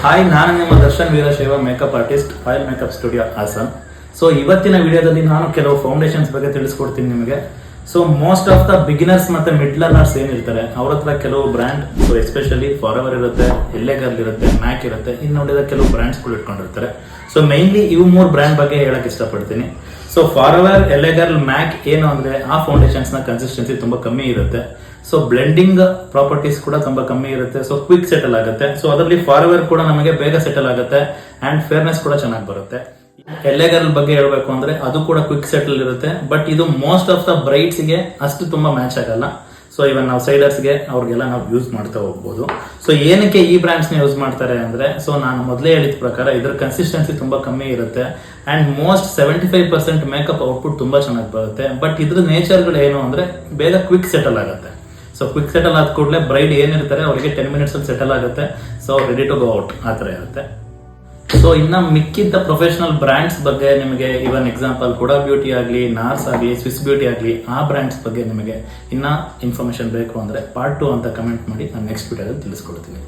Hi, ನಾನು ನಿಮ್ಮ Darshan Veerashaiva makeup artist, file makeup studio Hassan. So ಇವತ್ತಿನ ವಿಡಿಯೋದಲ್ಲಿ ನಾನು ಕೆಲವು ಫೌಂಡೇಶನ್ಸ್ ಬಗ್ಗೆ ತಿಳಿಸ್ಕೊಡ್ತೀನಿ ನಿಮಗೆ. So most of the beginners ಮತ್ತೆ ಮಿಡ್ ಲರ್ನರ್ಸ್ ಏನಿರ್ತಾರೆ ಅವ್ರ ಹತ್ರ ಕೆಲವು ಬ್ರ್ಯಾಂಡ್, ಸೊ ಎಸ್ಪೆಷಲಿ ಫಾರೆವರ್ ಇರುತ್ತೆ, ಎಲ್ಲೆಗರ್ಲ್ ಇರುತ್ತೆ, ಮ್ಯಾಕ್ ಇರುತ್ತೆ, ಇನ್ನು ನೋಡಿದ ಕೆಲವು ಬ್ರ್ಯಾಂಡ್ಸ್ಗಳು ಇಟ್ಕೊಂಡಿರ್ತಾರೆ. ಸೊ ಮೈನ್ಲಿ ಇವು 3 ಬ್ರ್ಯಾಂಡ್ ಬಗ್ಗೆ ಹೇಳಕ್ ಇಷ್ಟಪಡ್ತೀನಿ. ಸೊ ಫಾರೆವರ್, ಎಲ್ಲೆಗರ್ಲ್, ಮ್ಯಾಕ್ ಏನು ಅಂದ್ರೆ ಆ ಫೌಂಡೇಶನ್ಸ್ ನ ಕನ್ಸಿಸ್ಟೆನ್ಸಿ ತುಂಬಾ ಕಮ್ಮಿ ಇರುತ್ತೆ. ಸೊ ಬ್ಲೆಂಡಿಂಗ್ ಪ್ರಾಪರ್ಟೀಸ್ ಕೂಡ ತುಂಬಾ ಕಮ್ಮಿ ಇರುತ್ತೆ. ಸೊ ಕ್ವಿಕ್ ಸೆಟಲ್ ಆಗುತ್ತೆ. ಸೊ ಅದರಲ್ಲಿ ಫಾರೆವರ್ ಕೂಡ ನಮಗೆ ಬೇಗ ಸೆಟಲ್ ಆಗುತ್ತೆ ಅಂಡ್ ಫೇರ್ನೆಸ್ ಕೂಡ ಚೆನ್ನಾಗಿ ಬರುತ್ತೆ. ಎಲ್ಲೆಗರ್ಲ್ ಬಗ್ಗೆ ಹೇಳ್ಬೇಕು ಅಂದ್ರೆ ಅದು ಕೂಡ ಕ್ವಿಕ್ ಸೆಟಲ್ ಇರುತ್ತೆ, ಬಟ್ ಇದು ಮೋಸ್ಟ್ ಆಫ್ ದ ಬ್ರೈಡ್ಸ್ ಗೆ ಅಷ್ಟು ತುಂಬಾ ಮ್ಯಾಚ್ ಆಗಲ್ಲ. ಸೊ ಇವನ್ ನಾವು ಸೈಡರ್ಸ್ ಗೆ ಅವ್ರಿಗೆಲ್ಲ ನಾವು ಯೂಸ್ ಮಾಡ್ತಾ ಹೋಗ್ಬೋದು. ಸೊ ಏನಕ್ಕೆ ಈ ಬ್ರ್ಯಾಂಡ್ಸ್ ನ ಯೂಸ್ ಮಾಡ್ತಾರೆ ಅಂದ್ರೆ, ಸೊ ನಾನು ಮೊದಲೇ ಹೇಳಿದ ಪ್ರಕಾರ ಇದ್ರ ಕನ್ಸಿಸ್ಟೆನ್ಸಿ ತುಂಬಾ ಕಮ್ಮಿ ಇರುತ್ತೆ ಅಂಡ್ ಮೋಸ್ಟ್ 75% ಮೇಕಪ್ ಔಟ್ಪುಟ್ ತುಂಬಾ ಚೆನ್ನಾಗಿ ಬರುತ್ತೆ. ಬಟ್ ಇದ್ರ ನೇಚರ್ಗಳು ಏನು ಅಂದ್ರೆ ಬೇಗ ಕ್ವಿಕ್ ಸೆಟಲ್ ಆಗುತ್ತೆ. ಸೊ ಕ್ವಿಕ್ ಸೆಟಲ್ ಆದ ಕೂಡಲೇ ಬ್ರೈಡ್ ಏನಿರ್ತಾರೆ ಅವರಿಗೆ 10 minutes ಅಲ್ಲಿ ಸೆಟಲ್ ಆಗುತ್ತೆ. So ready to go out ಆ ತರ ಇರುತ್ತೆ. ಸೊ ಇನ್ನ ಮಿಕ್ಕಿದ್ದ ಪ್ರೊಫೆಷನಲ್ ಬ್ರ್ಯಾಂಡ್ಸ್ ಬಗ್ಗೆ ನಿಮಗೆ ಇವನ್ ಎಕ್ಸಾಂಪಲ್ ಕೂಡ ಬ್ಯೂಟಿ ಆಗಲಿ, ನಾರ್ಸ್ ಆಗಲಿ, ಸ್ವಿಸ್ ಬ್ಯೂಟಿ ಆಗಲಿ, ಆ ಬ್ರ್ಯಾಂಡ್ಸ್ ಬಗ್ಗೆ ನಿಮಗೆ ಇನ್ನ ಇನ್ಫಾರ್ಮೇಶನ್ ಬೇಕು ಅಂದ್ರೆ ಪಾರ್ಟ್ 2 ಅಂತ ಕಮೆಂಟ್ ಮಾಡಿ ನಾನು ನೆಕ್ಸ್ಟ್ ವಿಡಿಯೋದಲ್ಲಿ ತಿಳಿಸ್ಕೊಡ್ತೀನಿ.